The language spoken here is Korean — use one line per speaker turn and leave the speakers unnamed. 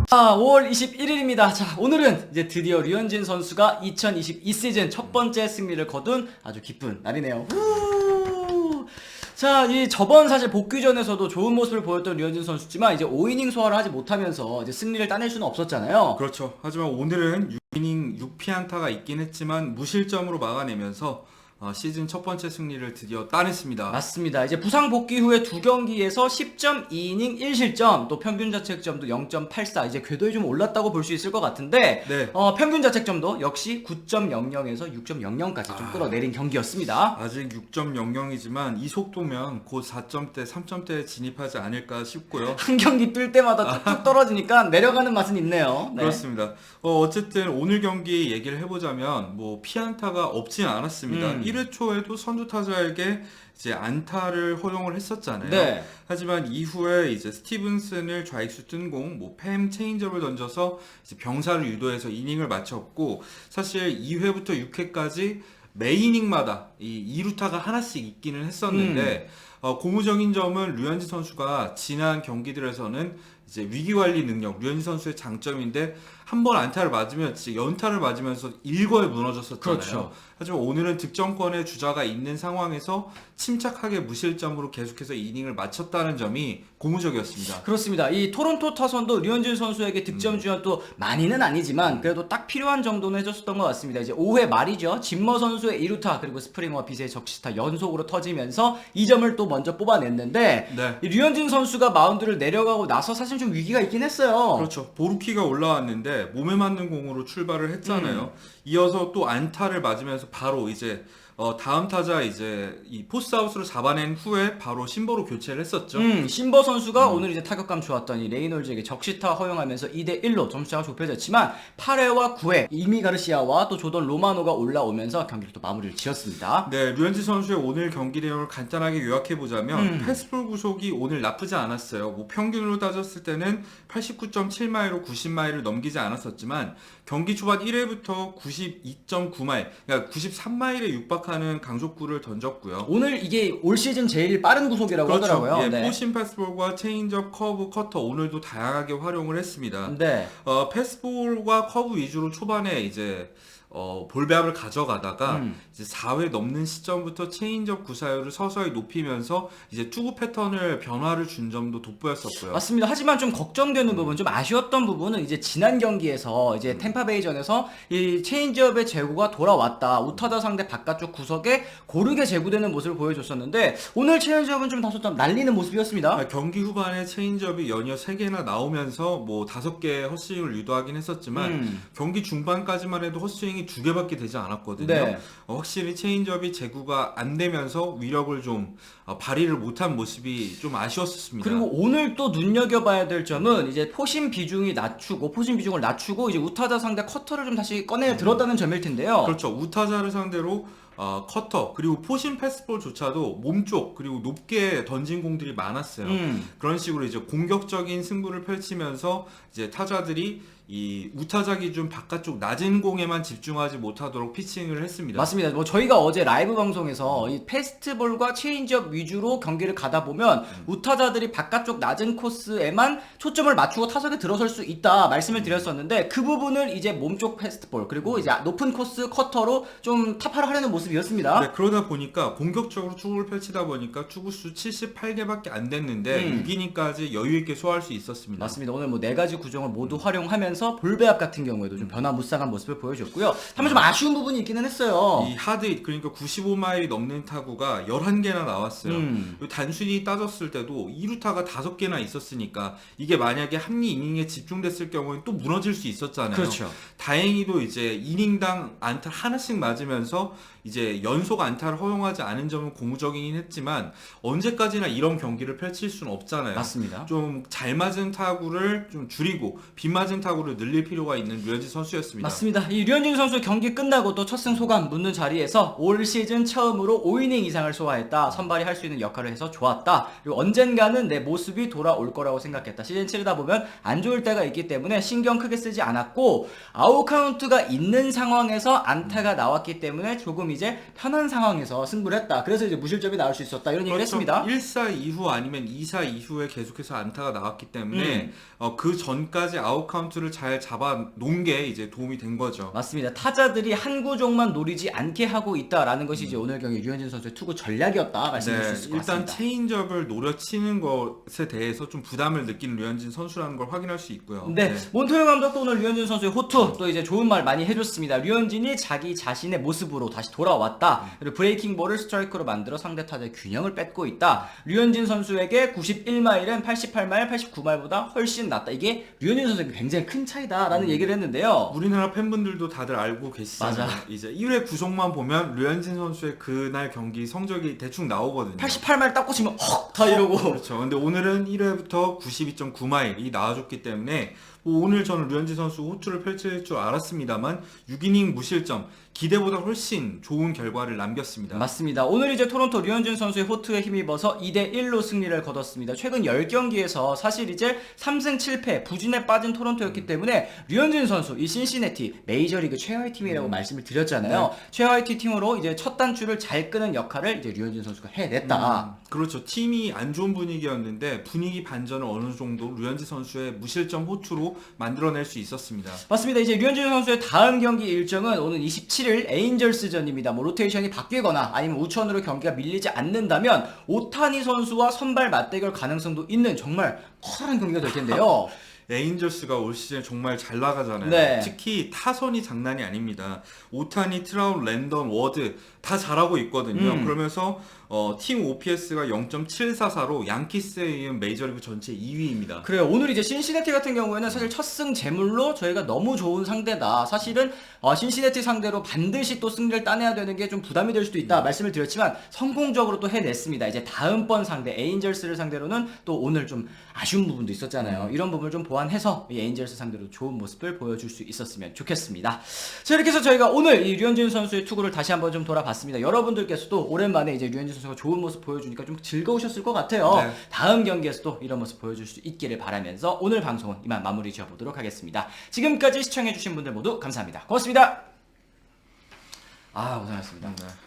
자, 5월 21일입니다. 자, 오늘은 이제 드디어 류현진 선수가 2022 시즌 첫 번째 승리를 거둔 아주 기쁜 날이네요. 후! 자, 이 저번 사실 복귀전에서도 좋은 모습을 보였던 류현진 선수지만 이제 5이닝 소화를 하지 못하면서 이제 승리를 따낼 수는 없었잖아요.
그렇죠. 하지만 오늘은 6이닝 6피안타가 있긴 했지만 무실점으로 막아내면서 시즌 첫 번째 승리를 드디어 따냈습니다.
맞습니다. 이제 부상 복귀 후에 두 경기에서 10점, 2이닝 1실점, 또 평균 자책점도 0.84, 이제 궤도에 좀 올랐다고 볼 수 있을 것 같은데,
네.
평균 자책점도 역시 9.00에서 6.00까지 좀 끌어내린 경기였습니다.
아직 6.00이지만 이 속도면 곧 4점대, 3점대에 진입하지 않을까 싶고요.
한 경기 뛸 때마다 뚝뚝 떨어지니까 내려가는 맛은 있네요. 네.
그렇습니다. 어쨌든 오늘 경기 얘기를 해보자면 뭐 피안타가 없진 않았습니다. 1회 초에도 선두 타자에게 이제 안타를 허용을 했었잖아요.
네.
하지만 이후에 이제 스티븐슨을 좌익수 뜬공, 뭐 팸 체인지업을 던져서 이제 병사를 유도해서 이닝을 마쳤고, 사실 2회부터 6회까지 매 이닝마다 이 2루타가 하나씩 있기는 했었는데 고무적인 점은 류현진 선수가 지난 경기들에서는 이제 위기 관리 능력, 류현진 선수의 장점인데 한 번 안타를 맞으면 진짜 연타를 맞으면서 일거에 무너졌었잖아요.
그렇죠.
하지만 오늘은 득점권의 주자가 있는 상황에서 침착하게 무실점으로 계속해서 이닝을 마쳤다는 점이 고무적이었습니다.
그렇습니다. 이 토론토 타선도 류현진 선수에게 득점 주연도 많이는 아니지만 그래도 딱 필요한 정도는 해줬었던 것 같습니다. 이제 5회 말이죠. 진머 선수의 2루타 그리고 스프링어와 비세의 적시타 연속으로 터지면서 2점을 또 먼저 뽑아냈는데
네.
이 류현진 선수가 마운드를 내려가고 나서 사실 좀 위기가 있긴 했어요.
그렇죠. 보루키가 올라왔는데 몸에 맞는 공으로 출발을 했잖아요. 이어서 또 안타를 맞으면서 바로 이제 다음 타자 이제 이 포스트아웃으로 잡아낸 후에 바로 신보로 교체를 했었죠.
신버 선수가 오늘 이제 타격감 좋았던 이 레이놀즈에게 적시타 허용하면서 2대1로 점수차가 좁혀졌지만 8회와 9회 이미 가르시아와 또 조던 로마노가 올라오면서 경기를 또 마무리를 지었습니다.
네, 류현진 선수의 오늘 경기 내용을 간단하게 요약해보자면 패스트볼 구속이 오늘 나쁘지 않았어요. 뭐 평균으로 따졌을 때는 89.7마일로 90마일을 넘기지 않았었지만 경기 초반 1회부터 92.9마일, 그러니까 93마일에 육박하는 강속구를 던졌고요.
오늘 이게 올 시즌 제일 빠른 구속이라고
그렇죠.
하더라고요.
예,
네.
포심 패스볼과 체인지업, 커브, 커터 오늘도 다양하게 활용을 했습니다.
네.
패스볼과 커브 위주로 초반에 이제 볼배합을 가져가다가 이제 4회 넘는 시점부터 체인지업 구사율을 서서히 높이면서 이제 투구 패턴을 변화를 준 점도 돋보였었고요.
맞습니다. 하지만 좀 걱정되는 부분, 좀 아쉬웠던 부분은 이제 지난 경기에서 이제 템파베이전에서 이 체인지업의 제구가 돌아왔다. 우타자 상대 바깥쪽 구석에 고르게 제구되는 모습을 보여줬었는데 오늘 체인지업은 좀 다소 좀 날리는 모습이었습니다.
경기 후반에 체인지업이 연이어 3개나 나오면서 뭐 5개의 헛스윙을 유도하긴 했었지만 경기 중반까지만 해도 헛스윙이 2개밖에 되지 않았거든요.
네.
확실히 체인지업이 제구가 안 되면서 위력을 좀 발휘를 못한 모습이 좀 아쉬웠습니다.
그리고 오늘 또 눈여겨봐야 될 점은 이제 포심 비중을 낮추고 이제 우타자 상대 커터를 좀 다시 꺼내 들었다는 점일 텐데요.
그렇죠. 우타자를 상대로 커터 그리고 포심 패스볼조차도 몸쪽 그리고 높게 던진 공들이 많았어요. 그런 식으로 이제 공격적인 승부를 펼치면서 이제 타자들이 이 우타자 기준 바깥쪽 낮은 공에만 집중하지 못하도록 피칭을 했습니다.
맞습니다. 뭐 저희가 어제 라이브 방송에서 이 패스트볼과 체인지업 위주로 경기를 가다 보면 우타자들이 바깥쪽 낮은 코스에만 초점을 맞추고 타석에 들어설 수 있다 말씀을 드렸었는데 그 부분을 이제 몸쪽 패스트볼 그리고 이제 높은 코스 커터로 좀 타파를 하려는 모습이었습니다.
네, 그러다 보니까 공격적으로 투구를 펼치다 보니까 투구수 78개밖에 안 됐는데 6이닝까지 여유 있게 소화할 수 있었습니다.
맞습니다. 오늘 뭐 4가지 구종을 모두 활용하면서 볼배합 같은 경우에도 좀 변화무쌍한 모습을 보여줬고요. 다만 좀 아쉬운 부분이 있기는 했어요.
이 하드 그러니까 95마일이 넘는 타구가 11개나 나왔어요. 단순히 따졌을 때도 2루타가 5개나 있었으니까 이게 만약에 한 이닝에 집중됐을 경우에는 또 무너질 수 있었잖아요.
그렇죠.
다행히도 이제 이닝당 안타 하나씩 맞으면서 이제 연속 안타를 허용하지 않은 점은 고무적이긴 했지만 언제까지나 이런 경기를 펼칠 수는 없잖아요.
맞습니다.
좀 잘 맞은 타구를 좀 줄이고 빗 맞은 타구를 늘릴 필요가 있는 류현진 선수였습니다.
맞습니다. 이 류현진 선수 경기 끝나고 또 첫 승 소감 묻는 자리에서 올 시즌 처음으로 5이닝 이상을 소화했다. 선발이 할 수 있는 역할을 해서 좋았다. 그리고 언젠가는 내 모습이 돌아올 거라고 생각했다. 시즌 치르다 보면 안 좋을 때가 있기 때문에 신경 크게 쓰지 않았고 아웃 카운트가 있는 상황에서 안타가 나왔기 때문에 조금 이제 이제 편한 상황에서 승부를 했다. 그래서 이제 무실점이 나올 수 있었다. 이런 얘기를 했습니다.
1사 이후 아니면 2사 이후에 계속해서 안타가 나왔기 때문에 그 전까지 아웃 카운트를 잘 잡아 놓은 게 이제 도움이 된 거죠.
맞습니다. 타자들이 한 구종만 노리지 않게 하고 있다라는 것이 이제 오늘 경기 류현진 선수의 투구 전략이었다 말씀드릴 수 있을 것
일단
같습니다.
체인지업을 노려치는 것에 대해서 좀 부담을 느끼는 류현진 선수라는 걸 확인할 수 있고요.
네, 몬토요 감독도 오늘 류현진 선수의 호투 또 이제 좋은 말 많이 해줬습니다. 류현진이 자기 자신의 모습으로 다시 돌아왔다. 그리고 브레이킹 볼을 스트라이크로 만들어 상대 타자의 균형을 뺏고 있다. 류현진 선수에게 91마일은 88마일, 89마일보다 훨씬 낫다. 이게 류현진 선수에게 굉장히 큰 차이다라는 얘기를 했는데요.
우리나라 팬분들도 다들 알고 계시잖아요.
맞아.
이제 1회 구속만 보면 류현진 선수의 그날 경기 성적이 대충 나오거든요.
88마일 딱 꽂히면 헉! 다 이러고.
그렇죠. 근데 오늘은 1회부터 92.9마일이 나와줬기 때문에 뭐 오늘 저는 류현진 선수 호투를 펼칠 줄 알았습니다만 6이닝 무실점 기대보다 훨씬 좋은 결과를 남겼습니다.
맞습니다. 오늘 이제 토론토 류현진 선수의 호투에 힘입어서 2대1로 승리를 거뒀습니다. 최근 10경기에서 사실 이제 3승 7패 부진에 빠진 토론토였기 때문에 류현진 선수 이 신시내티 메이저리그 최하위 팀이라고 말씀을 드렸잖아요. 최하위 팀으로 이제 첫 단추를 잘 끄는 역할을 이제 류현진 선수가 해냈다.
그렇죠. 팀이 안 좋은 분위기였는데 분위기 반전을 어느 정도 류현진 선수의 무실점 호투로 만들어낼 수 있었습니다.
맞습니다. 이제 류현진 선수의 다음 경기 일정은 오늘 27일 에인절스전입니다. 뭐 로테이션이 바뀌거나 아니면 우천으로 경기가 밀리지 않는다면 오타니 선수와 선발 맞대결 가능성도 있는 정말 커다란 경기가 될 텐데요.
에인절스가 올 시즌 정말 잘 나가잖아요.
네.
특히 타선이 장난이 아닙니다. 오타니, 트라운, 랜던, 워드 다 잘하고 있거든요. 그러면서 팀 OPS가 0.744로 양키스에 이은 메이저리그 전체 2위입니다.
그래요. 오늘 이제 신시내티 같은 경우에는 사실 첫 승 제물로 저희가 너무 좋은 상대다. 사실은 신시내티 상대로 반드시 또 승리를 따내야 되는 게 좀 부담이 될 수도 있다 말씀을 드렸지만 성공적으로 또 해냈습니다. 이제 다음번 상대 에인절스를 상대로는 또 오늘 좀 아쉬운 부분도 있었잖아요. 이런 부분을 좀 보완해서 이 에인절스 상대로 좋은 모습을 보여줄 수 있었으면 좋겠습니다. 자, 이렇게 해서 저희가 오늘 이 류현진 선수의 투구를 다시 한번 좀 돌아봤습니다. 여러분들께서도 오랜만에 이제 류현진 선수가 좋은 모습 보여주니까 좀 즐거우셨을 것 같아요.
네.
다음 경기에서도 이런 모습 보여줄 수 있기를 바라면서 오늘 방송은 이만 마무리 지어보도록 하겠습니다. 지금까지 시청해주신 분들 모두 감사합니다. 고맙습니다. 고생하셨습니다.
네.